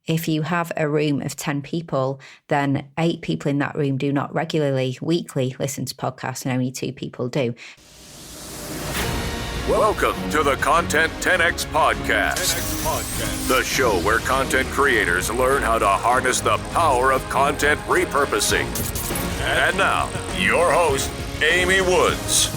If you have a room of 10 people, then 8 people in that room do not regularly, weekly listen to podcasts and only 2 people do. Welcome to the Content 10X Podcast, the show where content creators learn how to harness the power of content repurposing. And now, your host, Amy Woods.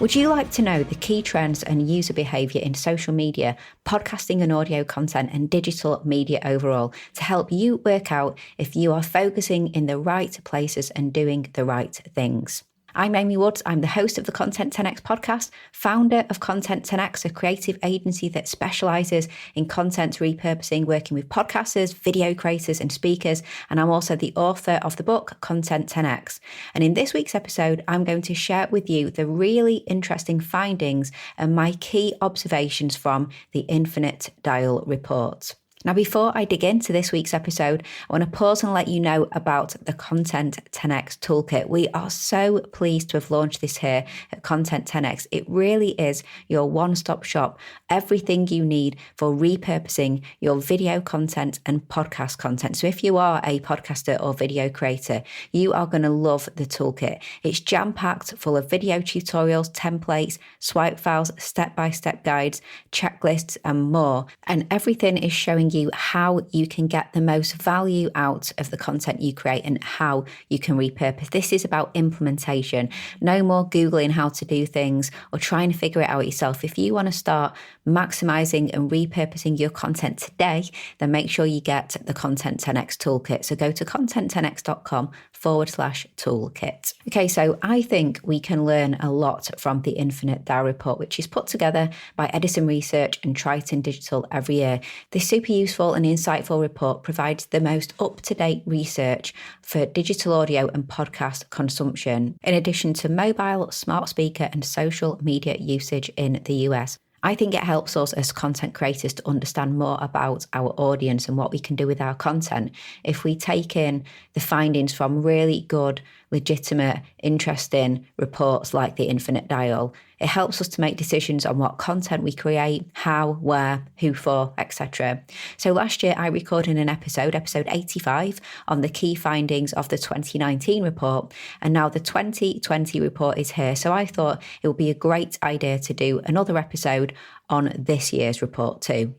Would you like to know the key trends and user behavior in social media, podcasting and audio content, and digital media overall to help you work out if you are focusing in the right places and doing the right things? I'm Amy Woods. I'm the host of the Content 10X podcast, founder of Content 10X, a creative agency that specializes in content repurposing, working with podcasters, video creators, and speakers. And I'm also the author of the book, Content 10X. And in this week's episode, I'm going to share with you the really interesting findings and my key observations from the Infinite Dial report. Now, before I dig into this week's episode, I want to pause and let you know about the Content 10X Toolkit. We are so pleased to have launched this here at Content 10X. It really is your one-stop shop, everything you need for repurposing your video content and podcast content. So if you are a podcaster or video creator, you are going to love the toolkit. It's jam-packed full of video tutorials, templates, swipe files, step-by-step guides, checklists, and more. And everything is showing you how you can get the most value out of the content you create and how you can repurpose. This is about implementation. No more Googling how to do things or trying to figure it out yourself. If you want to start maximizing and repurposing your content today, then make sure you get the Content 10X Toolkit. So go to content10x.com/toolkit. Okay, so I think we can learn a lot from the Infinite Dial report, which is put together by Edison Research and Triton Digital every year. This super useful and insightful report provides the most up-to-date research for digital audio and podcast consumption, in addition to mobile, smart speaker, and social media usage in the US. I think it helps us as content creators to understand more about our audience and what we can do with our content if we take in the findings from really good, legitimate, interesting reports like the Infinite Dial. It helps us to make decisions on what content we create, how, where, who for, etc. So last year I recorded an episode 85, on the key findings of the 2019 report, and now the 2020 report is here. So I thought it would be a great idea to do another episode on this year's report too.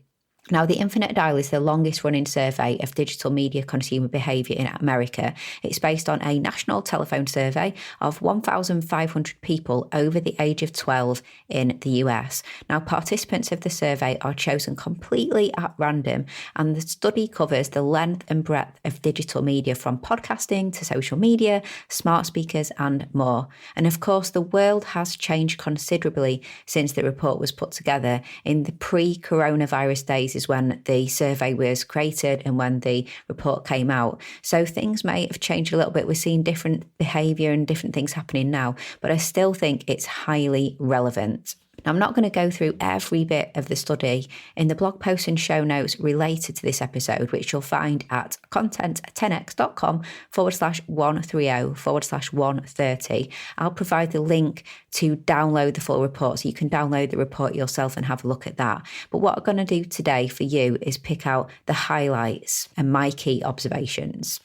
Now, the Infinite Dial is the longest running survey of digital media consumer behaviour in America. It's based on a national telephone survey of 1,500 people over the age of 12 in the US. Now, participants of the survey are chosen completely at random, and the study covers the length and breadth of digital media from podcasting to social media, smart speakers, and more. And of course, the world has changed considerably since the report was put together. In the pre-coronavirus days is when the survey was created and when the report came out. So things may have changed a little bit. We're seeing different behaviour and different things happening now, but I still think it's highly relevant. Now, I'm not going to go through every bit of the study. In the blog post and show notes related to this episode, which you'll find at content10x.com/130/130, I'll provide the link to download the full report so you can download the report yourself and have a look at that. But what I'm going to do today for you is pick out the highlights and my key observations.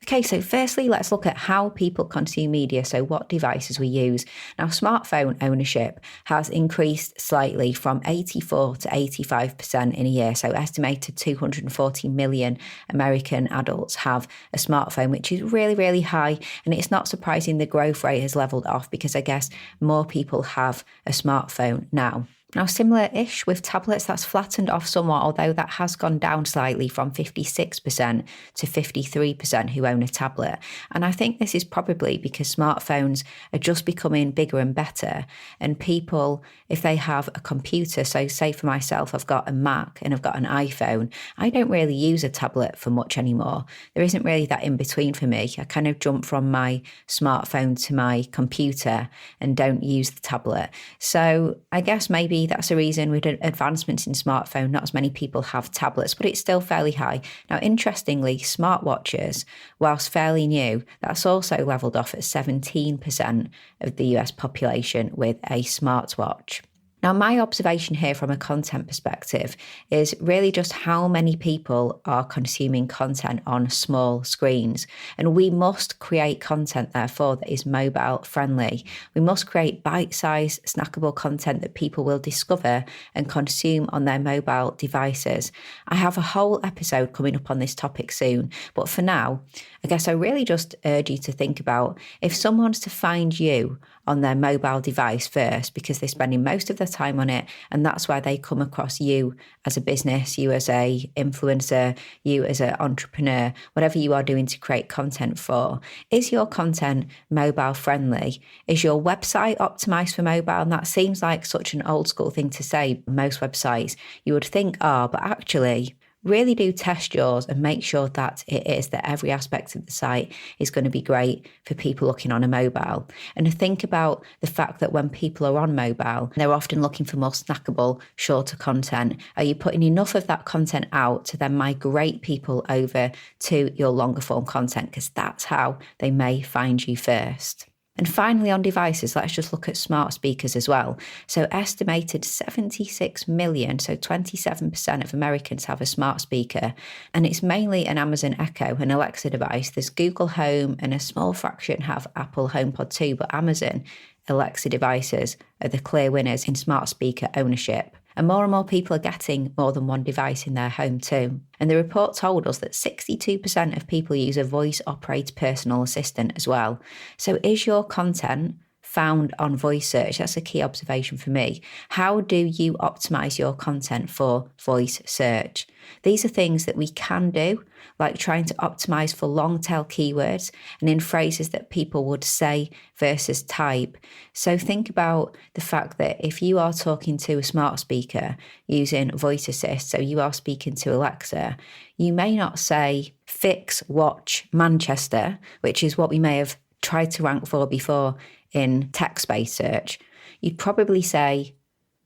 Okay, so firstly, let's look at how people consume media, so what devices we use. Now, smartphone ownership has increased slightly from 84 to 85% in a year, so estimated 240 million American adults have a smartphone, which is really, really high, and it's not surprising the growth rate has leveled off because I guess more people have a smartphone now. Now, similar-ish with tablets, that's flattened off somewhat, although that has gone down slightly from 56% to 53% who own a tablet. And I think this is probably because smartphones are just becoming bigger and better. And people, if they have a computer, so say for myself, I've got a Mac and I've got an iPhone, I don't really use a tablet for much anymore. There isn't really that in between for me. I kind of jump from my smartphone to my computer and don't use the tablet. So I guess maybe that's a reason with advancements in smartphone, not as many people have tablets, but it's still fairly high. Now, interestingly, smartwatches, whilst fairly new, that's also levelled off at 17% of the US population with a smartwatch. Now, my observation here from a content perspective is really just how many people are consuming content on small screens. And we must create content, therefore, that is mobile friendly. We must create bite-sized, snackable content that people will discover and consume on their mobile devices. I have a whole episode coming up on this topic soon, but for now, I guess I really just urge you to think about if someone's to find you on their mobile device first, because they're spending most of their time on it, and that's where they come across you as a business, you as a influencer, you as an entrepreneur, whatever you are doing to create content for. Is your content mobile friendly? Is your website optimized for mobile? And that seems like such an old school thing to say. Most websites you would think are, but actually really do test yours and make sure that it is, that every aspect of the site is going to be great for people looking on a mobile. And think about the fact that when people are on mobile, they're often looking for more snackable, shorter content. Are you putting enough of that content out to then migrate people over to your longer form content? Because that's how they may find you first. And finally, on devices, let's just look at smart speakers as well. So estimated 76 million, so 27% of Americans have a smart speaker. And it's mainly an Amazon Echo, an Alexa device. There's Google Home and a small fraction have Apple HomePod too, but Amazon Alexa devices are the clear winners in smart speaker ownership. And more people are getting more than one device in their home too. And the report told us that 62% of people use a voice-operated personal assistant as well. So is your content found on voice search? That's a key observation for me. How do you optimize your content for voice search? These are things that we can do, like trying to optimize for long tail keywords and in phrases that people would say versus type. So think about the fact that if you are talking to a smart speaker using voice assist, so you are speaking to Alexa, you may not say fix watch Manchester, which is what we may have tried to rank for before in text-based search. You'd probably say,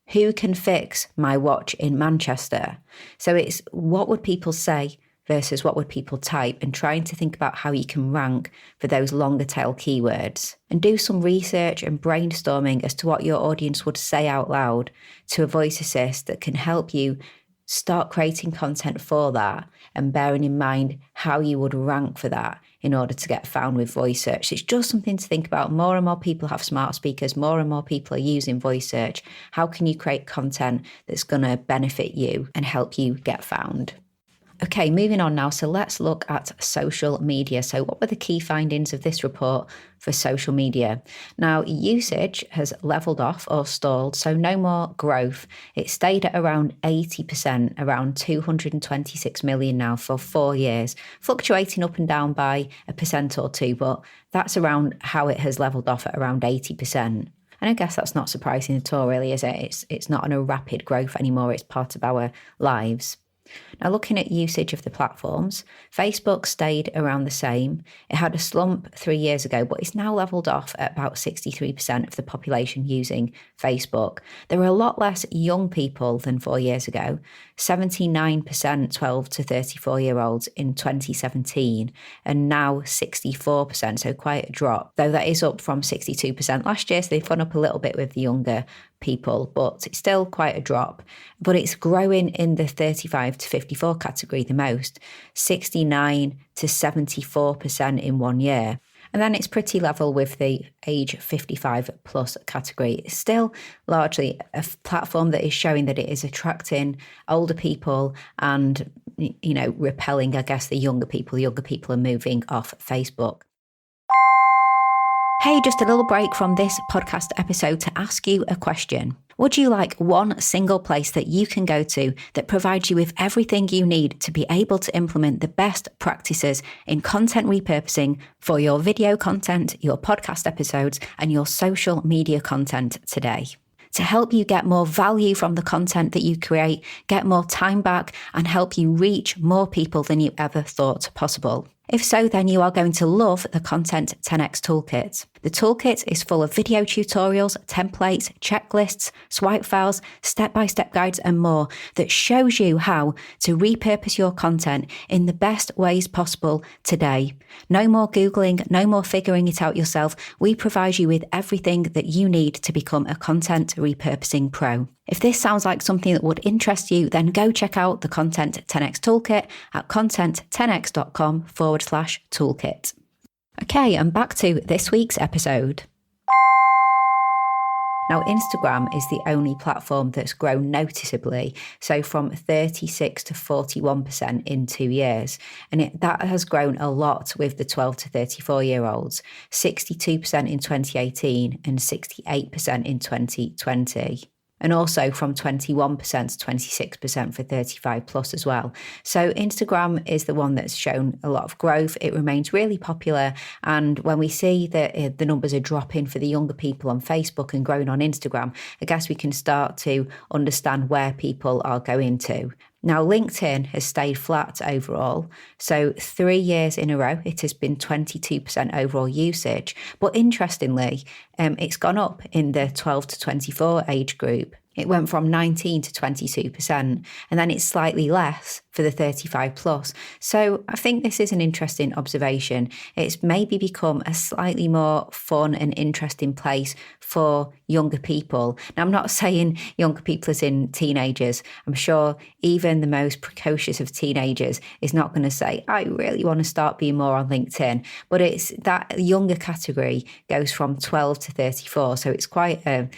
who can fix my watch in Manchester? So it's what would people say versus what would people type, and trying to think about how you can rank for those longer tail keywords. And do some research and brainstorming as to what your audience would say out loud to a voice assist that can help you start creating content for that, and bearing in mind how you would rank for that in order to get found with voice search. It's just something to think about. More and more people have smart speakers, more and more people are using voice search. How can you create content that's going to benefit you and help you get found? Okay, moving on now. So let's look at social media. So what were the key findings of this report for social media? Now, usage has leveled off or stalled, so no more growth. It stayed at around 80%, around 226 million now for 4 years, fluctuating up and down by 1% or 2%, but that's around how it has leveled off at around 80%. And I guess that's not surprising at all, really, is it? It's not on a rapid growth anymore. It's part of our lives. Now, looking at usage of the platforms, Facebook stayed around the same. It had a slump 3 years ago, but it's now leveled off at about 63% of the population using Facebook. There are a lot less young people than 4 years ago, 79% 12 to 34-year-olds in 2017, and now 64%, so quite a drop, though that is up from 62% last year, so they've gone up a little bit with the younger people, but it's still quite a drop. But it's growing in the 35 to 54 category the most, 69 to 74% in 1 year. And then it's pretty level with the age 55 plus category. It's still largely a platform that is showing that it is attracting older people and, repelling, I guess, the younger people. The younger people are moving off Facebook. Hey, just a little break from this podcast episode to ask you a question. Would you like one single place that you can go to that provides you with everything you need to be able to implement the best practices in content repurposing for your video content, your podcast episodes, and your social media content today? To help you get more value from the content that you create, get more time back, and help you reach more people than you ever thought possible. If so, then you are going to love the Content 10x Toolkit. The toolkit is full of video tutorials, templates, checklists, swipe files, step-by-step guides and more that shows you how to repurpose your content in the best ways possible today. No more Googling, no more figuring it out yourself. We provide you with everything that you need to become a content repurposing pro. If this sounds like something that would interest you, then go check out the Content 10x Toolkit at content10x.com/toolkit. Okay, and back to this week's episode. Now, Instagram is the only platform that's grown noticeably, so from 36 to 41% in 2 years. And that has grown a lot with the 12 to 34-year-olds, 62% in 2018 and 68% in 2020. And also from 21% to 26% for 35 plus as well. So Instagram is the one that's shown a lot of growth. It remains really popular. And when we see that the numbers are dropping for the younger people on Facebook and growing on Instagram, I guess we can start to understand where people are going to. Now, LinkedIn has stayed flat overall. So 3 years in a row, it has been 22% overall usage. But interestingly, it's gone up in the 12 to 24 age group. It went from 19 to 22%, and then it's slightly less for the 35 plus. So I think this is an interesting observation. It's maybe become a slightly more fun and interesting place for younger people. Now, I'm not saying younger people as in teenagers. I'm sure even the most precocious of teenagers is not going to say, I really want to start being more on LinkedIn. But it's that younger category goes from 12 to 34. So it's quite a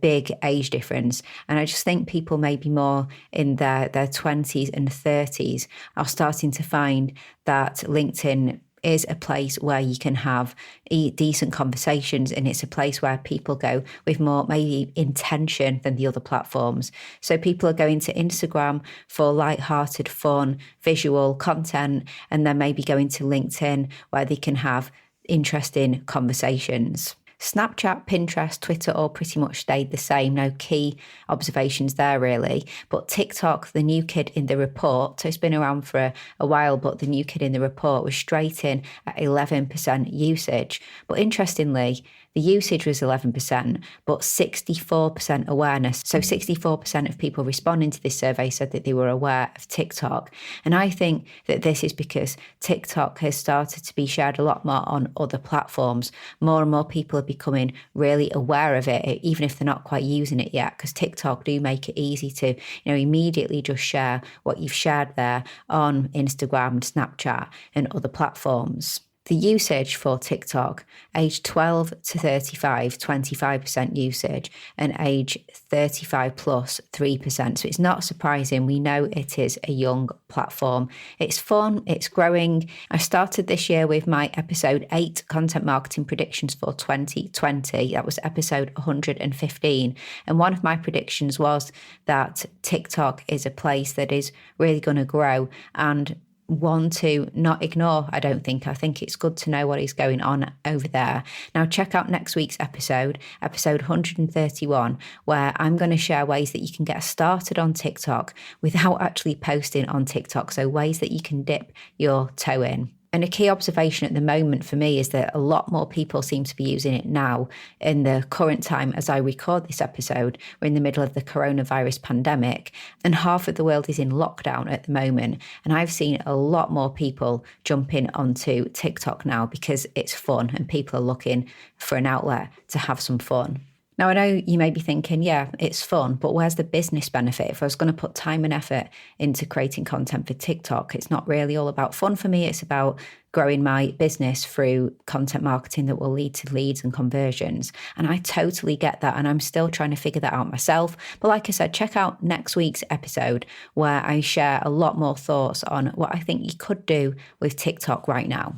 big age difference. And I just think people maybe more in their 20s and 30s are starting to find that LinkedIn is a place where you can have decent conversations, and it's a place where people go with more maybe intention than the other platforms. So people are going to Instagram for light-hearted, fun, visual content, and then maybe going to LinkedIn where they can have interesting conversations. Snapchat, Pinterest, Twitter all pretty much stayed the same. No key observations there really. But TikTok, the new kid in the report, so it's been around for a while, but the new kid in the report was straight in at 11% usage. But interestingly, the usage was 11%, but 64% awareness. So 64% of people responding to this survey said that they were aware of TikTok. And I think that this is because TikTok has started to be shared a lot more on other platforms. More and more people are becoming really aware of it, even if they're not quite using it yet, because TikTok do make it easy to, immediately just share what you've shared there on Instagram, Snapchat, and other platforms. The usage for TikTok, age 12 to 35, 25% usage, and age 35 plus, 3%. So it's not surprising. We know it is a young platform. It's fun. It's growing. I started this year with my episode 8 content marketing predictions for 2020. That was episode 115. And one of my predictions was that TikTok is a place that is really going to grow and one to not ignore, I don't think. I think it's good to know what is going on over there. Now, check out next week's episode 131, where I'm going to share ways that you can get started on TikTok without actually posting on TikTok. So ways that you can dip your toe in. And a key observation at the moment for me is that a lot more people seem to be using it now in the current time as I record this episode. We're in the middle of the coronavirus pandemic and half of the world is in lockdown at the moment. And I've seen a lot more people jumping onto TikTok now because it's fun and people are looking for an outlet to have some fun. Now, I know you may be thinking, yeah, it's fun, but where's the business benefit? If I was going to put time and effort into creating content for TikTok, it's not really all about fun for me. It's about growing my business through content marketing that will lead to leads and conversions. And I totally get that. And I'm still trying to figure that out myself. But like I said, check out next week's episode where I share a lot more thoughts on what I think you could do with TikTok right now.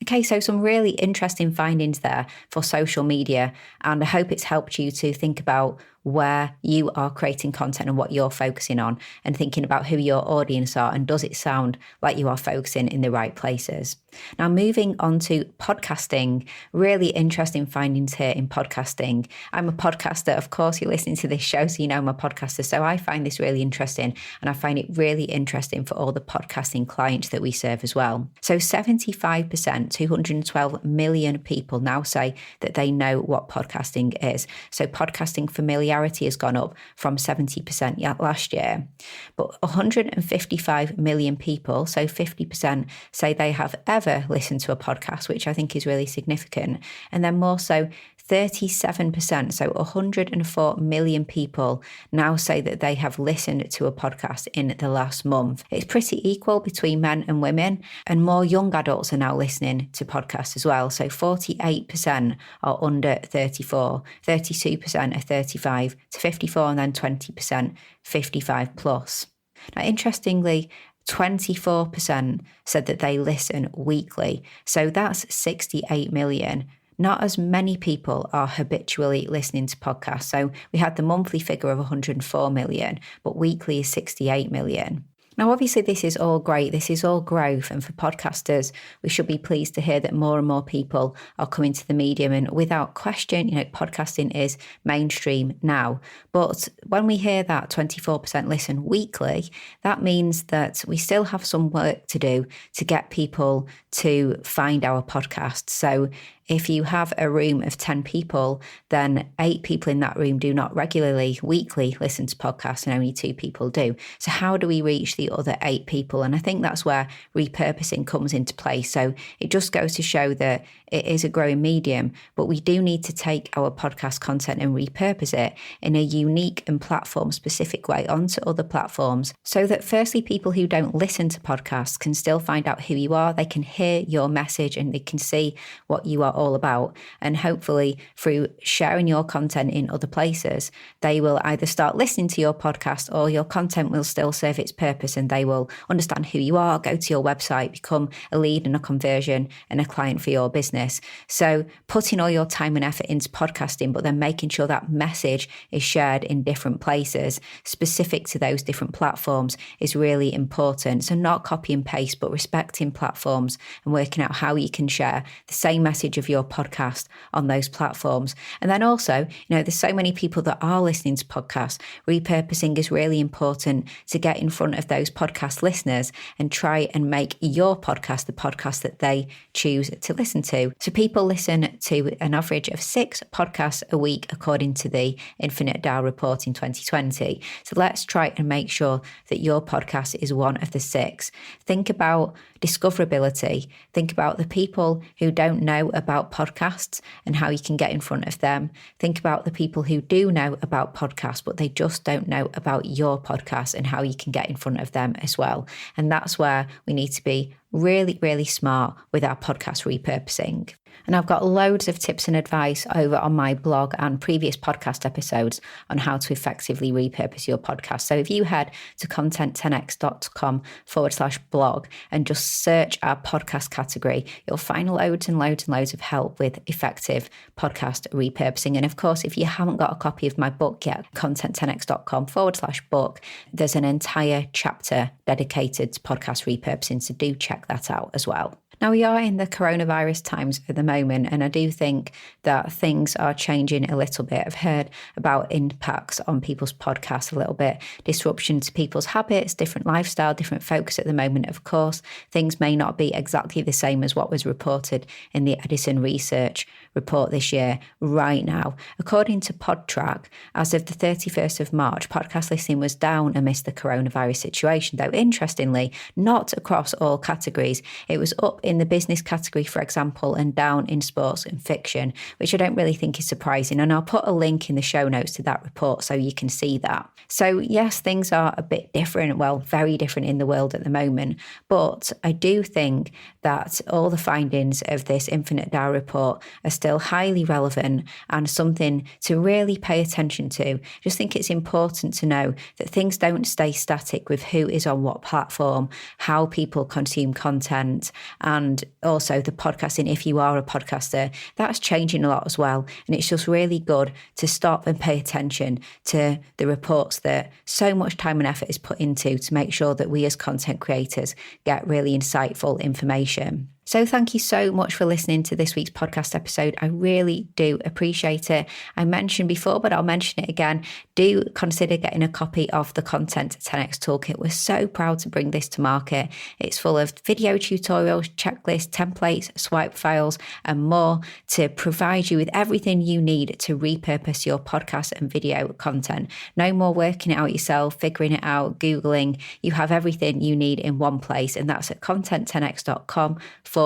Okay, so some really interesting findings there for social media, and I hope it's helped you to think about where you are creating content and what you're focusing on, and thinking about who your audience are and does it sound like you are focusing in the right places. Now, moving on to podcasting, really interesting findings here in podcasting. I'm a podcaster. Of course, you're listening to this show, so you know I'm a podcaster. So I find this really interesting, and I find it really interesting for all the podcasting clients that we serve as well. So 75%, 212 million people now say that they know what podcasting is. So podcasting familiarity has gone up from 70% last year. But 155 million people, so 50%, say they have ever listened to a podcast, which I think is really significant. And then more so, 37%, so 104 million people now say that they have listened to a podcast in the last month. It's pretty equal between men and women, and more young adults are now listening to podcasts as well. So 48% are under 34, 32% are 35 to 54, and then 20% 55 plus. Now, interestingly, 24% said that they listen weekly. So that's 68 million. Not as many people are habitually listening to podcasts. So we had the monthly figure of 104 million, but weekly is 68 million. Now, obviously, this is all great. This is all growth. And for podcasters, we should be pleased to hear that more and more people are coming to the medium. And without question, podcasting is mainstream now. But when we hear that 24% listen weekly, that means that we still have some work to do to get people to find our podcast. So if you have a room of 10 people, then 8 people in that room do not regularly, weekly listen to podcasts, and only 2 people do. So how do we reach the other 8 people? And I think that's where repurposing comes into play. So it just goes to show that it is a growing medium, but we do need to take our podcast content and repurpose it in a unique and platform specific way onto other platforms, so that firstly, people who don't listen to podcasts can still find out who you are. They can hear your message and they can see what you are all about. And hopefully through sharing your content in other places, they will either start listening to your podcast, or your content will still serve its purpose and they will understand who you are, go to your website, become a lead and a conversion and a client for your business. So putting all your time and effort into podcasting, but then making sure that message is shared in different places specific to those different platforms is really important. So not copy and paste, but respecting platforms and working out how you can share the same message of your podcast on those platforms. And then also, there's so many people that are listening to podcasts. Repurposing is really important to get in front of those podcast listeners and try and make your podcast the podcast that they choose to listen to. So people listen to an average of 6 podcasts a week, according to the Infinite Dial report in 2020. So let's try and make sure that your podcast is one of the 6. Think about discoverability. Think about the people who don't know about podcasts and how you can get in front of them. Think about the people who do know about podcasts, but they just don't know about your podcast and how you can get in front of them as well. And that's where we need to be really, really smart with our podcast repurposing. And I've got loads of tips and advice over on my blog and previous podcast episodes on how to effectively repurpose your podcast. So if you head to content10x.com/blog and just search our podcast category, you'll find loads and loads and loads of help with effective podcast repurposing. And of course, if you haven't got a copy of my book yet, content10x.com/book, there's an entire chapter dedicated to podcast repurposing. So do check that out as well. Now, we are in the coronavirus times at the moment, and I do think that things are changing a little bit. I've heard about impacts on people's podcasts a little bit, disruption to people's habits, different lifestyle, different focus at the moment. Of course, things may not be exactly the same as what was reported in the Edison research report this year right now. According to PodTrack, as of the 31st of March, podcast listening was down amidst the coronavirus situation, though interestingly, not across all categories. It was up in the business category, for example, and down in sports and fiction, which I don't really think is surprising. And I'll put a link in the show notes to that report so you can see that. So yes, things are a bit different, well, very different in the world at the moment. But I do think that all the findings of this Infinite Dial report are still highly relevant and something to really pay attention to. I just think it's important to know that things don't stay static with who is on what platform, how people consume content, and also the podcasting, if you are a podcaster, that's changing a lot as well. And it's just really good to stop and pay attention to the reports that so much time and effort is put into to make sure that we as content creators get really insightful information. So thank you so much for listening to this week's podcast episode. I really do appreciate it. I mentioned before, but I'll mention it again. Do consider getting a copy of the Content 10x Toolkit. We're so proud to bring this to market. It's full of video tutorials, checklists, templates, swipe files, and more to provide you with everything you need to repurpose your podcast and video content. No more working it out yourself, figuring it out, Googling. You have everything you need in one place, and that's at content10x.com/toolkit.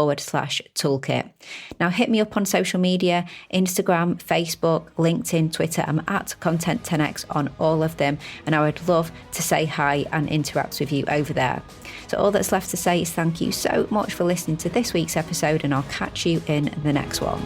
Now hit me up on social media, Instagram, Facebook, LinkedIn, Twitter. I'm at Content 10x on all of them, and I would love to say hi and interact with you over there. So all that's left to say is thank you so much for listening to this week's episode, and I'll catch you in the next one.